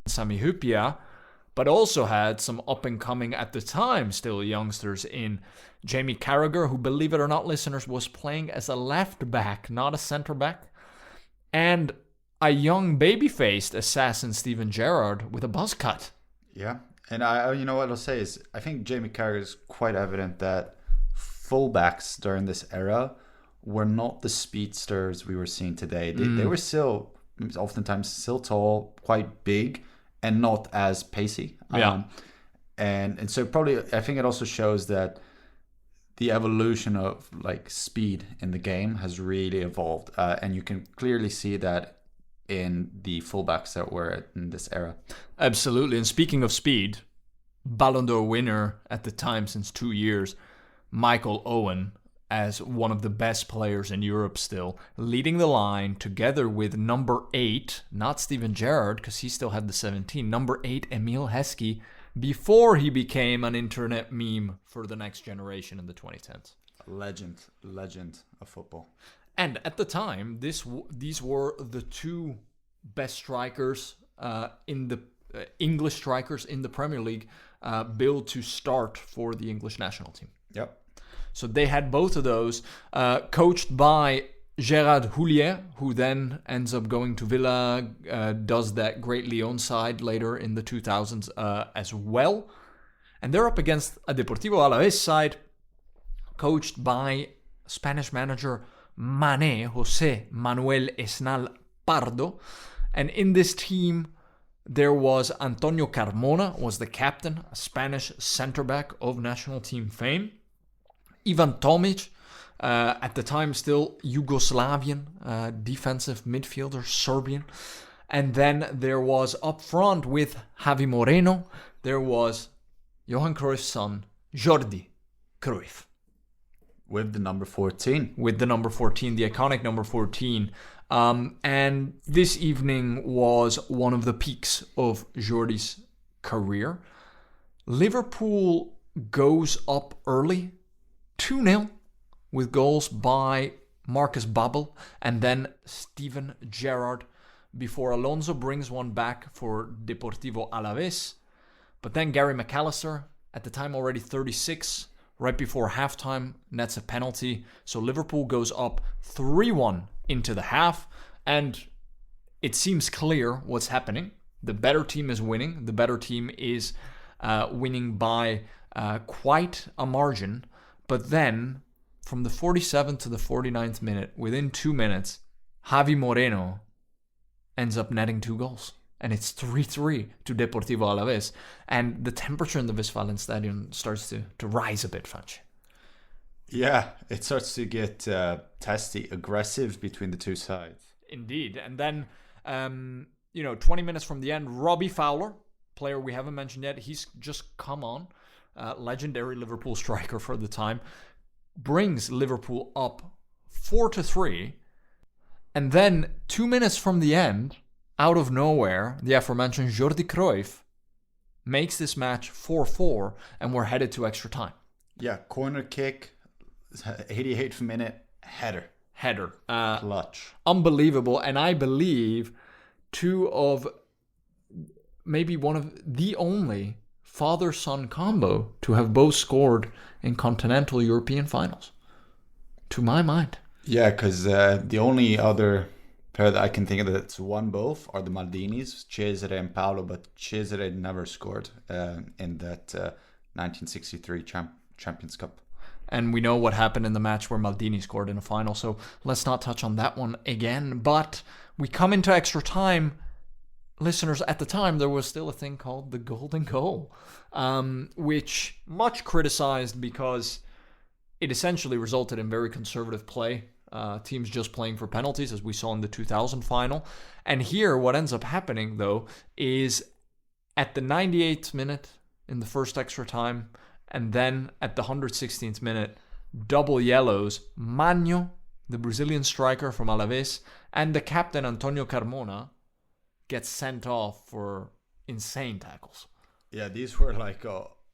Sami Hyypiä, but also had some up-and-coming, at the time, still youngsters in Jamie Carragher, who, believe it or not, listeners, was playing as a left-back, not a centre-back, and a young baby-faced assassin, Steven Gerrard, with a buzz cut. Yeah, and you know what I'll say is, I think Jamie Carragher is quite evident that fullbacks during this era were not the speedsters we were seeing today. They were still, oftentimes, still tall, quite big, and not as pacey. Yeah. And so probably, I think it also shows that the evolution of like speed in the game has really evolved. And you can clearly see that in the fullbacks that were in this era. Absolutely. And speaking of speed, Ballon d'Or winner at the time since 2 years, Michael Owen, as one of the best players in Europe still, leading the line together with number 8, not Steven Gerrard, because he still had the 17, number 8, Emil Heskey, before he became an internet meme for the next generation in the 2010s. Legend of football. And at the time, these were the two best strikers in the English strikers in the Premier League, billed to start for the English national team. Yep. So they had both of those, coached by Gérard Houllier, who then ends up going to Villa, does that great Lyon side later in the 2000s as well. And they're up against a Deportivo Alavés side, coached by Spanish manager José Manuel Esnal Pardo. And in this team, there was Antonio Carmona, was the captain, a Spanish centre-back of national team fame. Ivan Tomic, at the time still Yugoslavian defensive midfielder, Serbian. And then there was up front with Javi Moreno, there was Johan Cruyff's son, Jordi Cruyff. With the number 14. With the number 14, the iconic number 14. And this evening was one of the peaks of Jordi's career. Liverpool goes up early, 2-0, with goals by Marcus Babbel and then Steven Gerrard, before Alonso brings one back for Deportivo Alavés. But then Gary McAllister, at the time already 36, right before halftime, nets a penalty. So Liverpool goes up 3-1 into the half, and it seems clear what's happening. The better team is winning. The better team is winning by quite a margin. But then, from the 47th to the 49th minute, within 2 minutes, Javi Moreno ends up netting 2 goals. And it's 3-3 to Deportivo Alavés. And the temperature in the Westfalen Stadion starts to rise a bit, Fanchi. Yeah, it starts to get testy, aggressive between the two sides. Indeed. And then, 20 minutes from the end, Robbie Fowler, player we haven't mentioned yet, he's just come on. Legendary Liverpool striker for the time, brings Liverpool up 4-3. And then 2 minutes from the end, out of nowhere, the aforementioned Jordi Cruyff makes this match 4-4, and we're headed to extra time. Yeah, corner kick, 88th minute, header. Clutch. Unbelievable. And I believe two of maybe one of the only father-son combo to have both scored in continental European finals, to my mind. Yeah, because the only other pair that I can think of that's won both are the Maldinis, Cesare and Paolo, but Cesare never scored in that 1963 Champions Cup. And we know what happened in the match where Maldini scored in a final, so let's not touch on that one again. But we come into extra time. Listeners, at the time, there was still a thing called the golden goal, which much criticized because it essentially resulted in very conservative play. Teams just playing for penalties, as we saw in the 2000 final. And here, what ends up happening, though, is at the 98th minute in the first extra time, and then at the 116th minute, double yellows. Magno, the Brazilian striker from Alavés, and the captain Antonio Carmona gets sent off for insane tackles. Yeah, these were like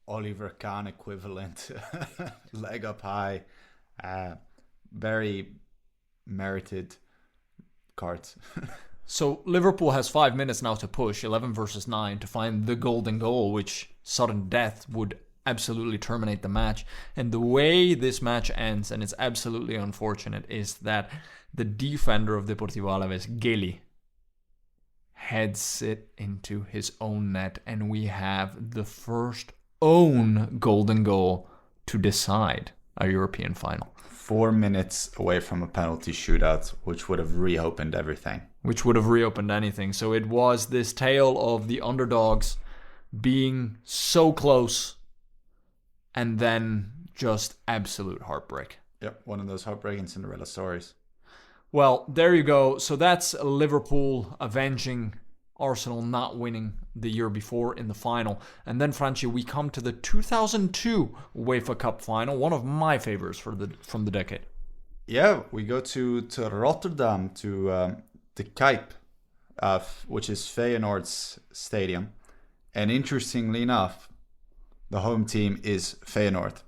Oliver Kahn equivalent. Leg up high. Very merited cards. So Liverpool has 5 minutes now to push, 11 versus 9, to find the golden goal, which sudden death would absolutely terminate the match. And the way this match ends, and it's absolutely unfortunate, is that the defender of Deportivo Alaves, Geli, heads it into his own net, and we have the first own golden goal to decide a European final. 4 minutes away from a penalty shootout, which would have reopened everything. Which would have reopened anything. So it was this tale of the underdogs being so close and then just absolute heartbreak. Yep, one of those heartbreaking Cinderella stories. Well, there you go. So that's Liverpool avenging Arsenal not winning the year before in the final. And then, Franchi, we come to the 2002 UEFA Cup final, one of my favorites from the decade. Yeah, we go to Rotterdam, to the Kuip, which is Feyenoord's stadium. And interestingly enough, the home team is Feyenoord.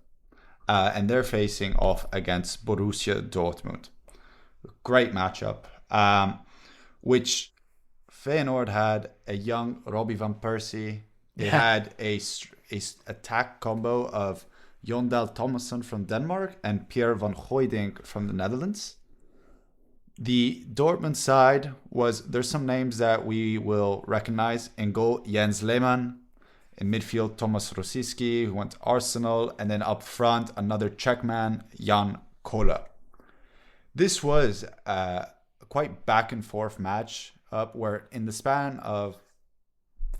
And they're facing off against Borussia Dortmund. Great matchup, which Feyenoord had a young Robbie van Persie. They had a attack combo of Jon Dahl Tomasson from Denmark and Pierre van Hooijdonk from the Netherlands. The Dortmund side there's some names that we will recognize. In goal, Jens Lehmann. In midfield, Thomas Rosicky, who went to Arsenal. And then up front, another Czech man, Jan Koller. This was a quite back and forth match up where in the span of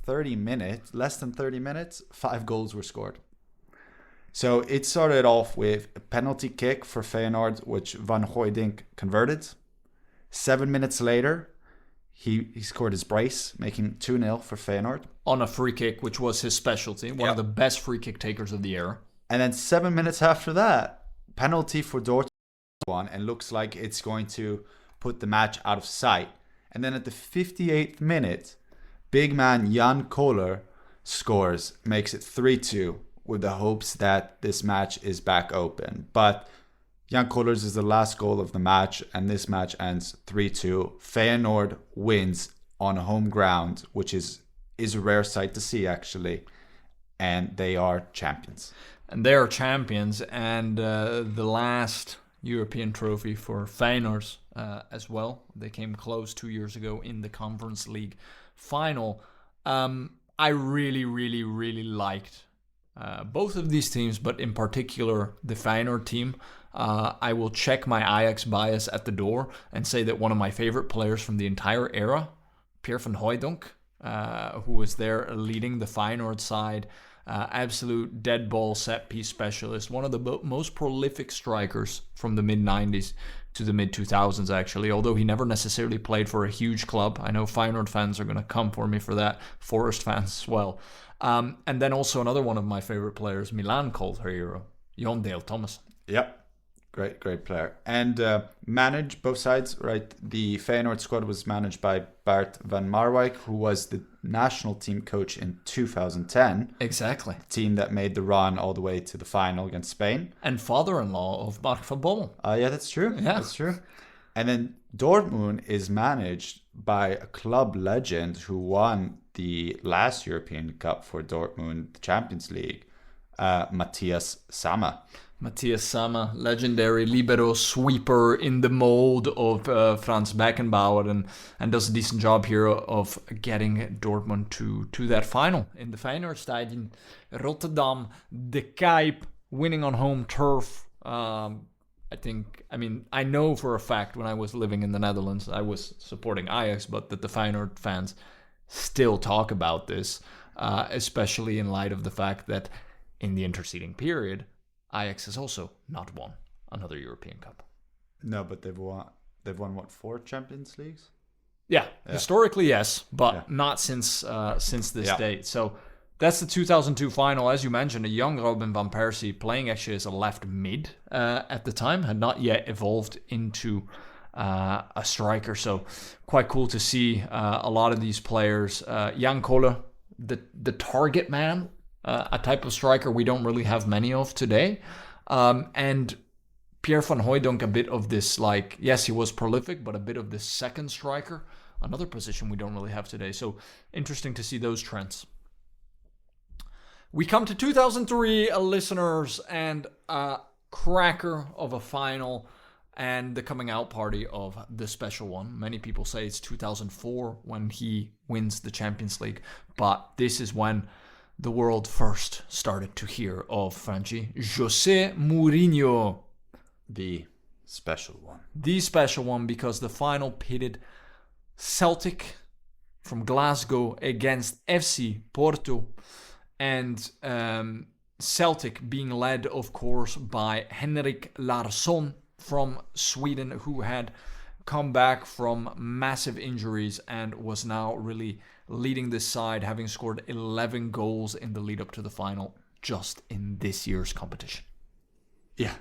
30 minutes, less than 30 minutes, 5 goals were scored. So it started off with a penalty kick for Feyenoord, which Van Hooijdonk converted. 7 minutes later, he scored his brace, making 2-0 for Feyenoord. On a free kick, which was his specialty, one of the best free kick takers of the era. And then 7 minutes after that, penalty for Dortmund, and looks like it's going to put the match out of sight. And then at the 58th minute, big man Jan Koller scores, makes it 3-2 with the hopes that this match is back open. But Jan Koller's is the last goal of the match, and this match ends 3-2. Feyenoord wins on home ground, which is a rare sight to see, actually. And they are champions. And they are champions, and the last European trophy for Feyenoord as well. They came close 2 years ago in the Conference League final. I really, really, really liked both of these teams, but in particular the Feyenoord team. I will check my Ajax bias at the door and say that one of my favorite players from the entire era, Pierre van Hooijdonk, who was there leading the Feyenoord side, absolute dead ball set piece specialist, one of the most prolific strikers from the mid-90s to the mid-2000s, actually, although he never necessarily played for a huge club. I know Feyenoord fans are going to come for me for that, Forest fans as well. And then also another one of my favorite players, Milan called her hero, Jon Dahl Tomasson. Yep. Great player. And managed both sides, right? The Feyenoord squad was managed by Bart van Marwijk, who was the national team coach in 2010. Exactly. Team that made the run all the way to the final against Spain. And father-in-law of Mark van Bommel. Yeah, that's true. Yeah. That's true. And then Dortmund is managed by a club legend who won the last European Cup for Dortmund, the Champions League, Matthias Sammer. Matthias Sammer, legendary libero sweeper in the mold of Franz Beckenbauer, and does a decent job here of getting Dortmund to that final in the Feyenoord Stadium, Rotterdam, the Kuip, winning on home turf. I know for a fact when I was living in the Netherlands, I was supporting Ajax, but that the Feyenoord fans still talk about this, especially in light of the fact that in the interceding period, Ajax has also not won another European Cup. No, but they've won what, 4 Champions Leagues? Yeah. Historically, yes, but not since this date. So that's the 2002 final. As you mentioned, a young Robin van Persie playing actually as a left mid at the time, had not yet evolved into a striker. So quite cool to see a lot of these players. Jan Koller, the target man, a type of striker we don't really have many of today. And Pierre van Hooijdonk, a bit of this, yes, he was prolific, but a bit of this second striker another position we don't really have today. So interesting to see those trends. We come to 2003, listeners, and a cracker of a final and the coming out party of the special one. Many people say it's 2004 when he wins the Champions League, but this is when the world first started to hear of Franchi José Mourinho. The special one. The special one, because the final pitted Celtic from Glasgow against FC Porto. And Celtic being led, of course, by Henrik Larsson from Sweden, who had come back from massive injuries and was now really leading this side, having scored 11 goals in the lead up to the final just in this year's competition. Yeah,